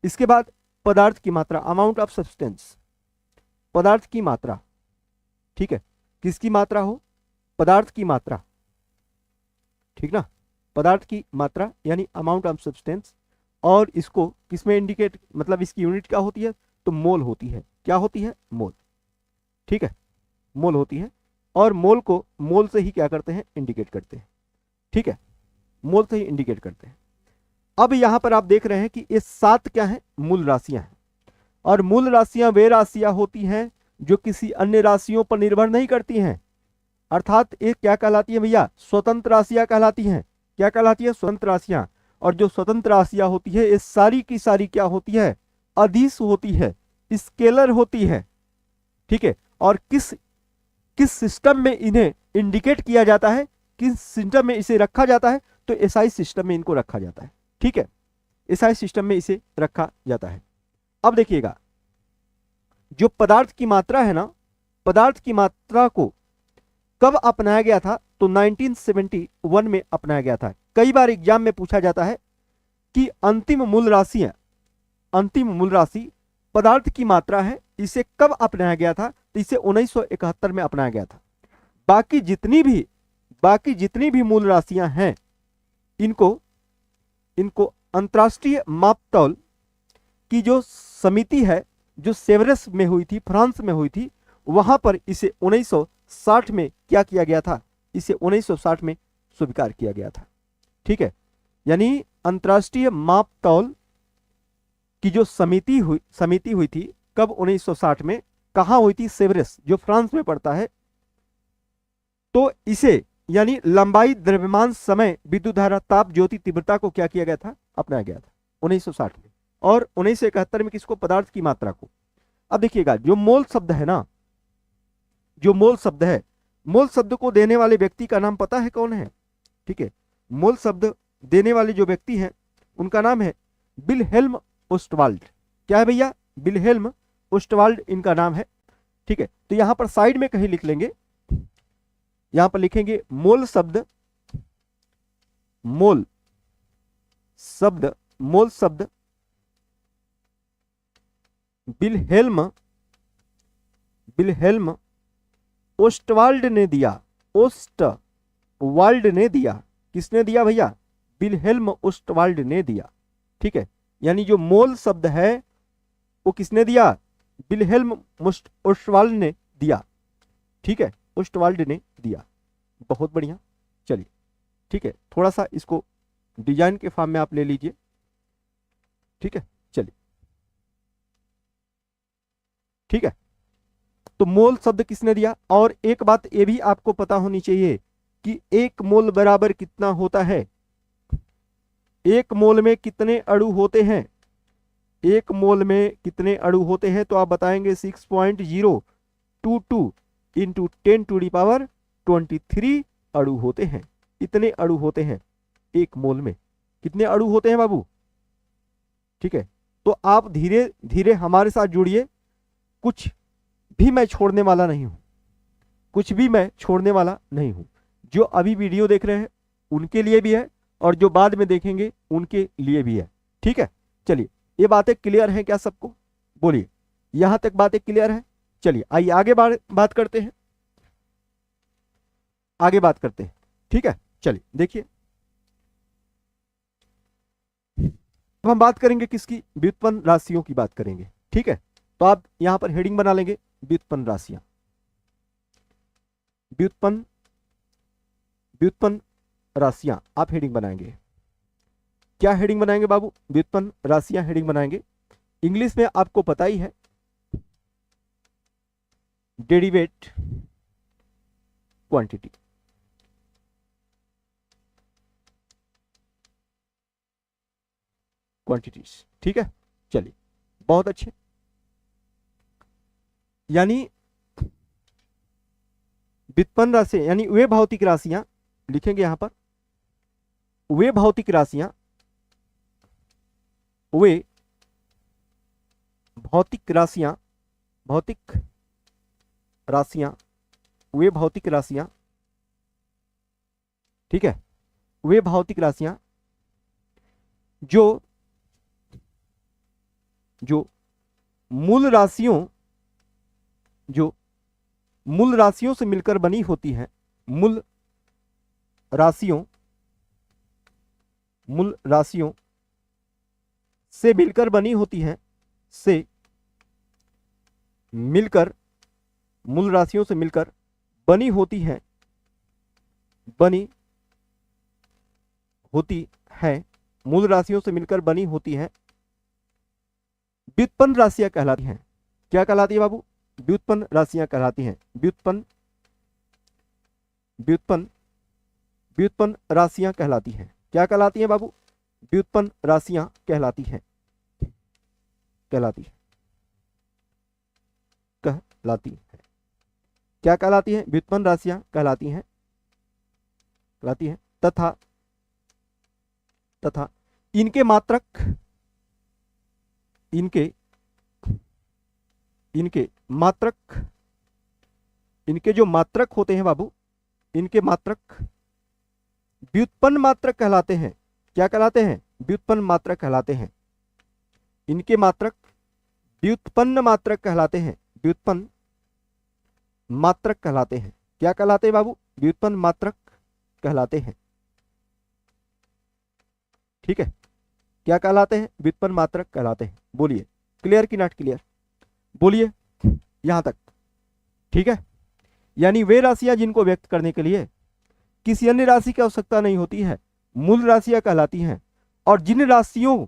इसके बाद पदार्थ की मात्रा, अमाउंट ऑफ सब्सटेंस, पदार्थ की मात्रा। ठीक है, किसकी मात्रा हो, पदार्थ की मात्रा। ठीक ना, पदार्थ की मात्रा यानी अमाउंट ऑफ सब्सटेंस। और इसको किसमें इंडिकेट, मतलब इसकी यूनिट क्या होती है, तो मोल होती है। क्या होती है, मोल। ठीक है, मोल होती है। और मोल को मोल से ही क्या करते हैं, इंडिकेट करते हैं। ठीक है, मोल से ही इंडिकेट करते हैं। अब यहां पर आप देख रहे हैं कि ये 7 क्या है, मूल राशियां हैं। और मूल राशियां वे राशियां होती हैं जो किसी अन्य राशियों पर निर्भर नहीं करती हैं। अर्थात ये क्या कहलाती है भैया, स्वतंत्र राशियां कहलाती हैं। क्या कहलाती है, स्वतंत्र राशियां। और जो स्वतंत्र राशियां होती है ये सारी की सारी क्या होती है, अदिश होती है, स्केलर होती है। ठीक है, और किस किस सिस्टम में इन्हें इंडिकेट किया जाता है, किस सिस्टम में इसे रखा जाता है, तो एसआई सिस्टम में इनको रखा जाता है। ठीक है, एसआई सिस्टम में इसे रखा जाता है। अब देखिएगा, जो पदार्थ की मात्रा है ना, पदार्थ की मात्रा को कब अपनाया गया था, तो 1971 में अपनाया गया था। कई बार एग्जाम में पूछा जाता है कि अंतिम मूल राशि है, अंतिम मूल राशि पदार्थ की मात्रा है, इसे कब अपनाया गया था, तो इसे 1971 में अपनाया गया था। बाकी जितनी भी मूल राशियां हैं, इनको अंतरराष्ट्रीय मापतौल की जो समिति है, जो सेवरस में हुई थी, फ्रांस में हुई थी, वहां पर इसे 1960 में क्या किया गया था, इसे 1960 में स्वीकार किया गया था। ठीक है, यानी अंतरराष्ट्रीय मापतौल की जो समिति हुई थी कब, 1960 में। कहां हुई थी, सेवरस, जो फ्रांस में पड़ता है। तो इसे यानी लंबाई, द्रव्यमान, समय, विद्युत धारा, ताप, ज्योति तीव्रता को क्या किया गया था, अपनाया गया था 1960 में। और 1971 में किसको, पदार्थ की मात्रा को। अब देखिएगा, जो मोल शब्द है ना, जो मोल शब्द है, मोल शब्द को देने वाले व्यक्ति का नाम पता है कौन है। ठीक है, मोल शब्द देने वाले जो व्यक्ति हैं उनका नाम है विल्हेल्म ओस्टवाल्ड। क्या है भैया, विल्हेल्म ओस्टवाल्ड इनका नाम है। ठीक है, तो यहां पर साइड में कहीं लिख लेंगे, यहां पर लिखेंगे मोल शब्द, मोल शब्द मोल शब्द विल्हेल्म विल्हेल्म ओस्टवाल्ड ने दिया। ओस्टवाल्ड ने दिया। किसने दिया भैया? विल्हेल्म ओस्टवाल्ड ने दिया। ठीक है, यानी जो मोल शब्द है वो किसने दिया? विल्हेल्म ओस्टवाल्ड ने दिया। ठीक है, ओस्टवाल्ड ने दिया। बहुत बढ़िया। चलिए ठीक है, थोड़ा सा इसको डिजाइन के फॉर्म में आप ले लीजिए। ठीक है, चलिए ठीक है, तो मोल शब्द किसने दिया? और एक बात ये भी आपको पता होनी चाहिए कि एक मोल बराबर कितना होता है। एक मोल में कितने अणु होते हैं? एक मोल में कितने अणु होते हैं? तो आप बताएंगे 6.022 इंटू 10⁻23 अणु होते हैं। इतने अणु होते हैं एक मोल में। कितने अणु होते हैं बाबू? ठीक है, तो आप धीरे धीरे हमारे साथ जुड़िए। कुछ भी मैं छोड़ने वाला नहीं हूं, कुछ भी मैं छोड़ने वाला नहीं हूं। जो अभी वीडियो देख रहे हैं उनके लिए भी है और जो बाद में देखेंगे उनके लिए भी है। ठीक है, चलिए ये बातें क्लियर हैं क्या सबको? बोलिए, यहां तक बातें क्लियर है? चलिए आइए आगे बात करते हैं, आगे बात करते हैं। ठीक है, चलिए देखिए, अब हम बात करेंगे किसकी? व्युत्पन्न राशियों की बात करेंगे। ठीक है, तो आप यहां पर हेडिंग बना लेंगे, व्युत्पन्न राशियां। व्युत्पन्न राशियां आप हेडिंग बनाएंगे। क्या हेडिंग बनाएंगे बाबू? व्युत्पन्न राशियां हेडिंग बनाएंगे। इंग्लिश में आपको पता ही है, डेरिवेट क्वांटिटी। क्वांटिटीज। ठीक है, चलिए बहुत अच्छे। यानी व्युत्पन्न राशि यानी वे भौतिक राशियां, लिखेंगे यहां पर वे भौतिक राशियां, वे भौतिक राशियां, भौतिक राशियां, वे भौतिक राशियां। ठीक है, वे भौतिक राशियां जो मूल राशियों, जो मूल राशियों से मिलकर बनी होती हैं। मूल राशियों से मिलकर बनी होती हैं, से मिलकर, मूल राशियों से मिलकर बनी होती हैं, बनी होती है, मूल राशियों से मिलकर बनी होती हैं, व्युत्पन्न राशियां कहलाती हैं। क्या कहलाती है बाबू? व्युत्पन्न राशियां कहलाती हैं। व्युत्पन्न राशियां कहलाती हैं। क्या कहलाती हैं बाबू? व्युत्पन्न राशियां कहलाती हैं। कहलाती है, कहलाती है। क्या कहलाती है? व्युत्पन्न राशियां कहलाती हैं, कहलाती हैं। तथा इनके मात्रक, इनके जो मात्रक होते हैं बाबू, इनके मात्रक व्युत्पन्न मात्रक कहलाते हैं। क्या कहलाते हैं? व्युत्पन्न मात्रक कहलाते हैं। इनके मात्रक व्युत्पन्न मात्रक कहलाते हैं। व्युत्पन्न मात्रक कहलाते हैं। क्या कहलाते हैं बाबू? व्युत्पन्न मात्रक कहलाते हैं। ठीक है, क्या कहलाते हैं? व्युत्पन्न मात्रक कहलाते हैं। बोलिए, क्लियर कि नॉट क्लियर? बोलिए यहां तक। ठीक है, यानी वे राशियां जिनको व्यक्त करने के लिए किसी अन्य राशि की आवश्यकता नहीं होती है, मूल राशियां कहलाती हैं। और जिन राशियों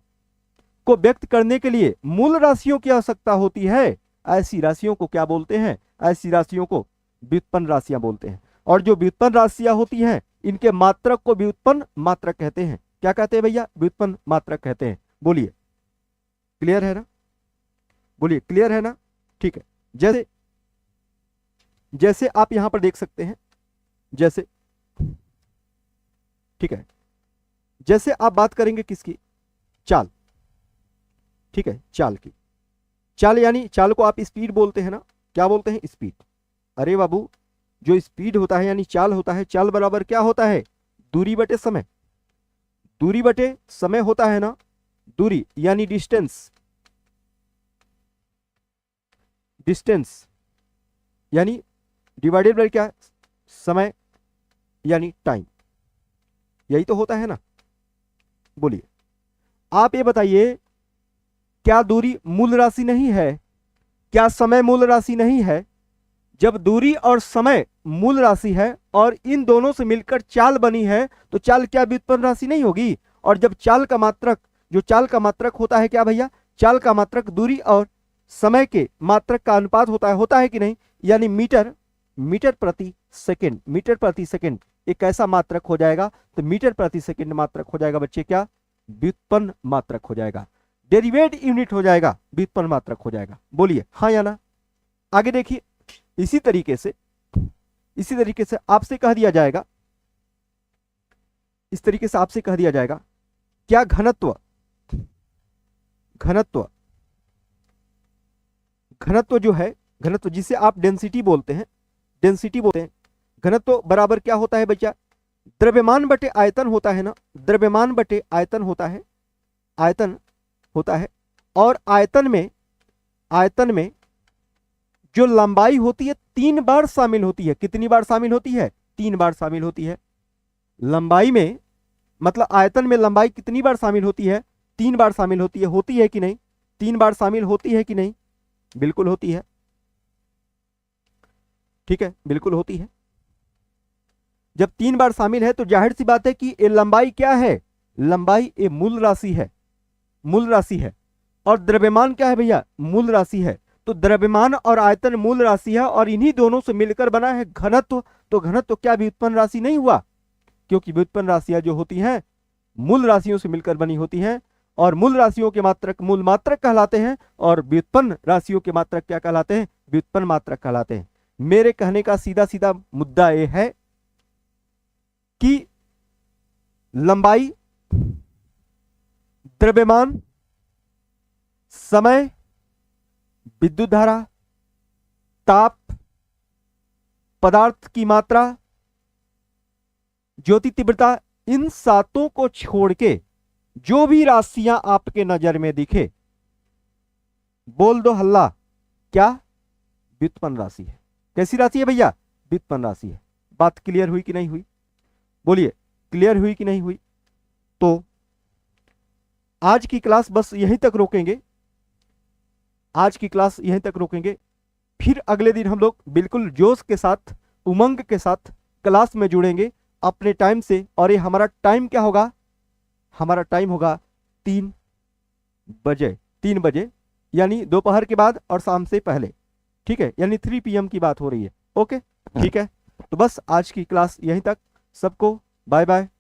को व्यक्त करने के लिए मूल राशियों की आवश्यकता होती है, ऐसी राशियों को क्या बोलते हैं? ऐसी राशियों को व्युत्पन्न राशियां बोलते हैं। और जो व्युत्पन्न राशियां होती हैं, इनके मात्रक को व्युत्पन्न मात्रक कहते हैं। क्या कहते हैं भैया? व्युत्पन्न मात्रक कहते हैं। बोलिए, क्लियर है ना? बोलिए, क्लियर है ना? ठीक है, जैसे आप यहां पर देख सकते हैं, जैसे, ठीक है, जैसे आप बात करेंगे किसकी? चाल। ठीक है, चाल की। चाल यानी चाल को आप स्पीड बोलते हैं ना? क्या बोलते हैं? स्पीड। अरे बाबू, जो स्पीड होता है यानी चाल होता है, चाल बराबर क्या होता है? दूरी बटे समय। दूरी बटे समय होता है ना? दूरी यानी डिस्टेंस, डिस्टेंस यानी डिवाइडेड बाय क्या, समय यानी टाइम, यही तो होता है ना। बोलिए आप ये बताइए, क्या दूरी मूल राशि नहीं है, क्या समय मूल राशि नहीं है? जब दूरी और समय मूल राशि है और इन दोनों से मिलकर चाल बनी है तो चाल क्या व्युत्पन्न राशि नहीं होगी? और जब चाल का मात्रक, जो चाल का मात्रक होता है क्या भैया, चाल का मात्रक दूरी और समय के मात्रक का अनुपात होता है कि नहीं? यानी मीटर, मीटर प्रति सेकंड, मीटर प्रति सेकंड एक ऐसा मात्रक हो जाएगा, तो मीटर प्रति सेकंड मात्रक हो जाएगा बच्चे क्या, व्युत्पन्न मात्रक हो जाएगा, डेरिवेट यूनिट हो जाएगा, व्युत्पन्न मात्रक हो जाएगा। बोलिए हाँ या ना। आगे देखिए, इसी तरीके से आपसे कह दिया जाएगा, इस तरीके से आपसे कह दिया जाएगा, क्या घनत्व, घनत्व, घनत्व जो है, घनत्व जिसे आप डेंसिटी बोलते हैं, डेंसिटी बोलते हैं, घनत्व बराबर क्या होता है बच्चा, द्रव्यमान बटे आयतन होता है ना, द्रव्यमान बटे आयतन होता है, आयतन होता है। और आयतन में जो लंबाई होती है 3 बार शामिल होती है। कितनी बार शामिल होती है? 3 बार शामिल होती है। लंबाई में मतलब आयतन में लंबाई कितनी बार शामिल होती है? 3 बार शामिल होती है कि नहीं? 3 बार शामिल होती है कि नहीं? बिल्कुल होती है, ठीक है, बिल्कुल होती है। जब 3 बार शामिल है तो जाहिर सी बात है कि ये लंबाई क्या है, लंबाई ये मूल राशि है, मूल राशि है। और द्रव्यमान क्या है भैया, मूल राशि है। तो द्रव्यमान और आयतन मूल राशि है और इन्हीं दोनों से मिलकर बना है घनत्व। तो घनत्व क्या व्युत्पन्न राशि नहीं हुआ? क्योंकि व्युत्पन्न राशियां जो होती हैं मूल राशियों से मिलकर बनी होती हैं, और मूल राशियों के मात्रक मूल मात्रक कहलाते हैं, और व्युत्पन्न राशियों के मात्रक क्या कहलाते हैं? व्युत्पन्न मात्रक कहलाते हैं। मेरे कहने का सीधा सीधा मुद्दा यह है कि लंबाई, द्रव्यमान, समय, विद्युत धारा, ताप, पदार्थ की मात्रा, ज्योति तीव्रता, इन सातों को छोड़ के जो भी राशियां आपके नजर में दिखे, बोल दो हल्ला, क्या? व्युत्पन्न राशि है। कैसी राशि है भैया? व्युत्पन्न राशि है। बात क्लियर हुई कि नहीं हुई? बोलिए क्लियर हुई कि नहीं हुई? तो आज की क्लास बस यहीं तक रोकेंगे, आज की क्लास यहीं तक रोकेंगे। फिर अगले दिन हम लोग बिल्कुल जोश के साथ, उमंग के साथ क्लास में जुड़ेंगे अपने टाइम से। और ये हमारा टाइम क्या होगा? हमारा टाइम होगा 3 बजे, 3 बजे यानी दोपहर के बाद और शाम से पहले, ठीक है, यानी 3 PM की बात हो रही है। ओके ठीक है, तो बस आज की क्लास यहीं तक। सबको बाय बाय।